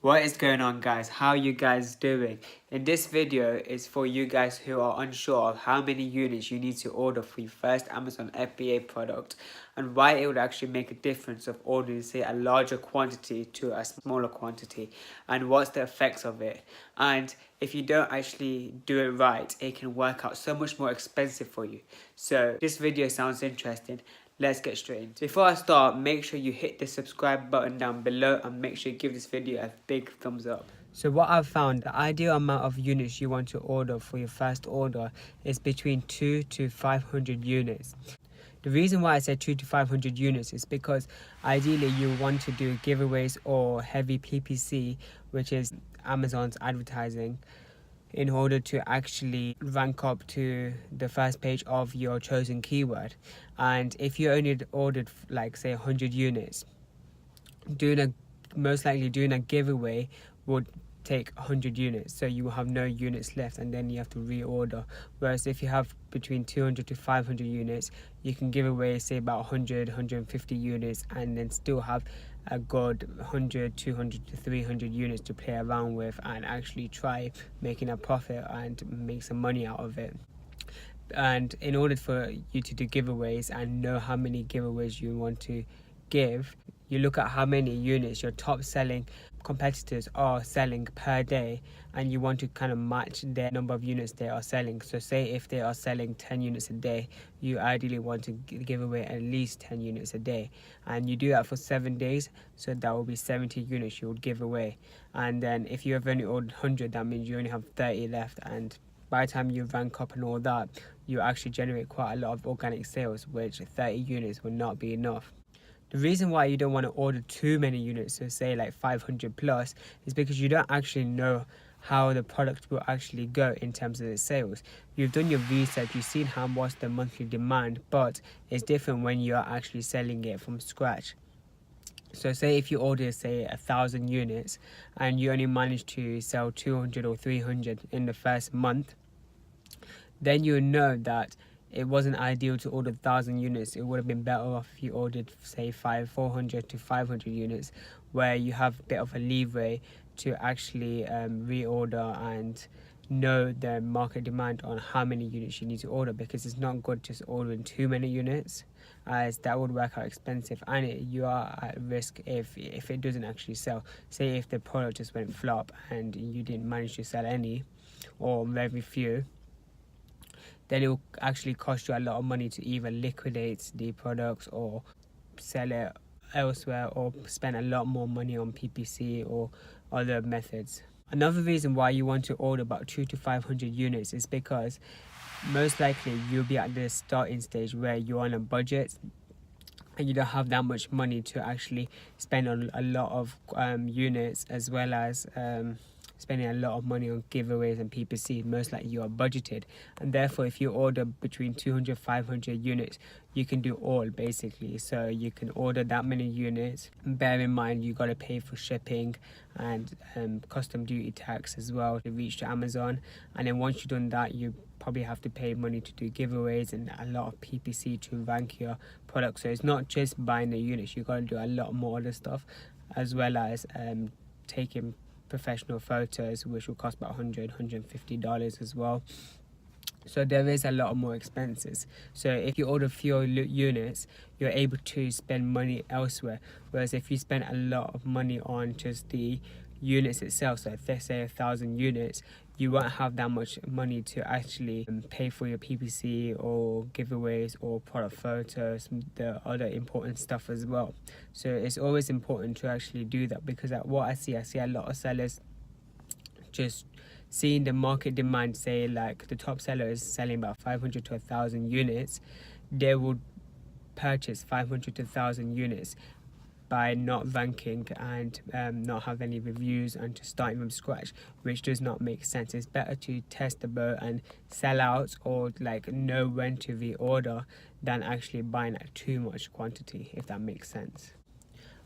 What is going on, guys? How are you guys doing? In this video is for you guys who are unsure of how many units you need to order for your first Amazon FBA product and why it would actually make a difference of ordering, say, a larger quantity to a smaller quantity, and what's the effects of it. And if you don't actually do it right, it can work out so much more expensive for you. So this video sounds interesting. Let's get straight into it. Before I start, make sure you hit the subscribe button down below and make sure you give this video a big thumbs up. So what I've found, the ideal amount of units you want to order for your first order is between 2 to 500 units. The reason why I said 2 to 500 units is because ideally you want to do giveaways or heavy PPC, which is Amazon's advertising, in order to actually rank up to the first page of your chosen keyword. And if you only ordered like say 100 units, most likely doing a giveaway would take 100 units, so you will have no units left and then you have to reorder. Whereas if you have between 200 to 500 units, you can give away say about 150 units and then still have a good 100, 200 to 300 units to play around with and actually try making a profit and make some money out of it. And in order for you to do giveaways and know how many giveaways you want to give, you look at how many units your top selling competitors are selling per day, and you want to kind of match their number of units they are selling. So say if they are selling 10 units a day, you ideally want to give away at least 10 units a day, and you do that for 7 days, so that will be 70 units you would give away. And then if you have only ordered 100, that means you only have 30 left, and by the time you rank up and all that, you actually generate quite a lot of organic sales, which 30 units will not be enough. The reason why you don't want to order too many units, so say like 500 plus, is because you don't actually know how the product will actually go in terms of its sales. You've done your research, you've seen how much the monthly demand, but it's different when you are actually selling it from scratch. So say if you order say 1,000 units and you only manage to sell 200 or 300 in the first month, then you know that it wasn't ideal to order 1,000 units. It would have been better off if you ordered say 400 to 500 units, where you have a bit of a leeway to actually reorder and know the market demand on how many units you need to order, because it's not good just ordering too many units, as that would work out expensive and you are at risk if it doesn't actually sell. Say if the product just went flop and you didn't manage to sell any or very few, then it will actually cost you a lot of money to either liquidate the products or sell it elsewhere or spend a lot more money on PPC or other methods. Another reason why you want to order about 2 to 500 units is because most likely you'll be at the starting stage where you're on a budget and you don't have that much money to actually spend on a lot of units, as well as spending a lot of money on giveaways and PPC. Most likely you are budgeted, and therefore if you order between 200 500 units, you can do all basically. So you can order that many units, and bear in mind you got to pay for shipping and custom duty tax as well to reach to Amazon. And then once you've done that, you probably have to pay money to do giveaways and a lot of PPC to rank your product. So it's not just buying the units, you got to do a lot more other stuff, as well as taking professional photos, which will cost about $150 as well. So there is a lot more expenses. So if you order fewer units, you're able to spend money elsewhere, whereas if you spend a lot of money on just the units itself, so if they say 1,000 units, you won't have that much money to actually pay for your PPC or giveaways or product photos, the other important stuff as well. So it's always important to actually do that, because what I see a lot of sellers just seeing the market demand, say like the top seller is selling about 500 to 1,000 units, they would purchase 500 to 1,000 units by not ranking and not have any reviews and just starting from scratch, which does not make sense. It's better to test the boat and sell out, or like know when to reorder, than actually buying at too much quantity, if that makes sense.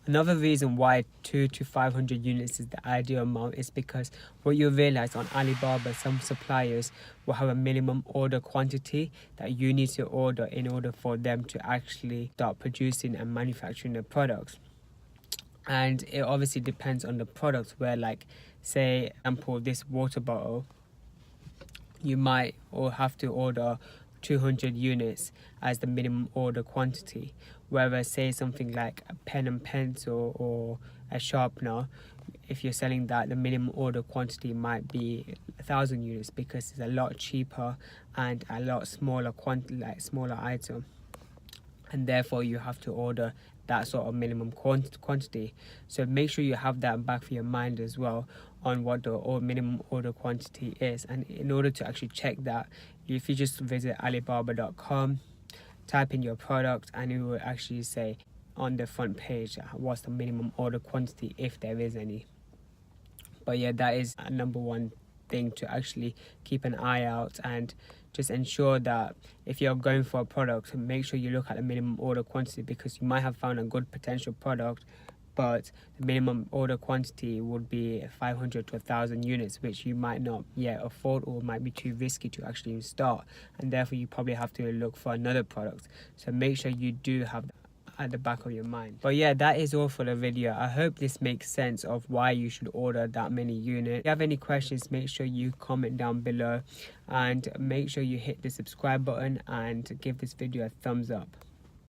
Another reason why 2 to 500 units is the ideal amount is because what you realize on Alibaba, some suppliers will have a minimum order quantity that you need to order in order for them to actually start producing and manufacturing the products. And it obviously depends on the product, where like say example this water bottle, you might or have to order 200 units as the minimum order quantity, whereas say something like a pen and pencil or a sharpener, if you're selling that, the minimum order quantity might be 1,000 units, because it's a lot cheaper and a lot smaller smaller item, and therefore you have to order that sort of minimum quantity. So make sure you have that back of your mind as well, on what the minimum order quantity is. And in order to actually check that, if you just visit alibaba.com, type in your product, and it will actually say on the front page what's the minimum order quantity, if there is any. But yeah, that is a number one thing to actually keep an eye out, and just ensure that if you're going for a product, make sure you look at the minimum order quantity, because you might have found a good potential product, but the minimum order quantity would be 500 to 1,000 units, which you might not yet afford, or might be too risky to actually start, and therefore you probably have to look for another product. So make sure you do have that at the back of your mind. But yeah, that is all for the video. I hope this makes sense of why you should order that many units. If you have any questions, make sure you comment down below, and make sure you hit the subscribe button and give this video a thumbs up.